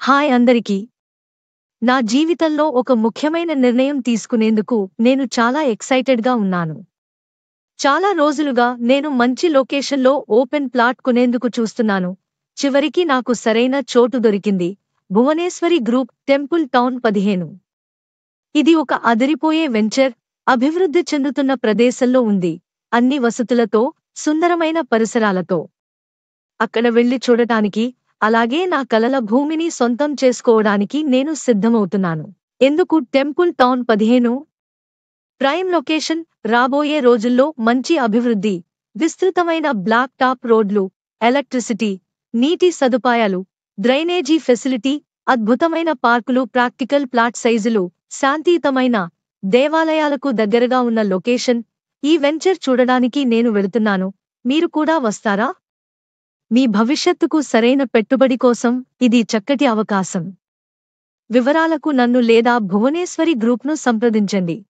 Hi అందరికీ. నా జీవితంలో ఒక ముఖ్యమైన నిర్ణయం తీసుకునేందుకు నేను చాలా ఎక్సైటెడ్గా ఉన్నాను. చాలా రోజులుగా నేను మంచి లొకేషన్లో ఓపెన్ ప్లాట్ కొనేందుకు చూస్తున్నాను. చివరికి నాకు సరైన చోటు దొరికింది. Bhuvaneswari group, temple town 15. ఇది ఒక అదిరిపోయే వెంచర్, అభివృద్ధి చెందుతున్న ప్రదేశంలో ఉంది. అన్ని వసతులతో, సుందరమైన పరిసరాలతో. అక్కడ వెళ్లి చూడటానికి, అలాగే నా కలల భూమిని సొంతం చేసుకోవడానికి నేను సిద్ధమవుతున్నాను. ఎందుకు టెంపుల్ టౌన్ 15? ప్రైమ్ లొకేషన్, రాబోయే రోజుల్లో మంచి అభివృద్ధి, విస్తృతమైన బ్లాక్ టాప్ రోడ్లు, ఎలక్ట్రిసిటీ, నీటి సదుపాయాలు, డ్రైనేజీ ఫెసిలిటీ, అద్భుతమైన పార్కులు, ప్రాక్టికల్ ప్లాట్ సైజులు, శాంతియుతమైన, దేవాలయాలకు దగ్గరగా ఉన్న లొకేషన్. ఈ వెంచర్ చూడడానికి నేను వెళుతున్నాను. మీరు కూడా వస్తారా? మీ భవిష్యత్తుకు సరైన పెట్టుబడి కోసం ఇది చక్కటి అవకాశం. వివరాలకు నన్ను లేదా భువనేశ్వరి గ్రూప్ను సంప్రదించండి.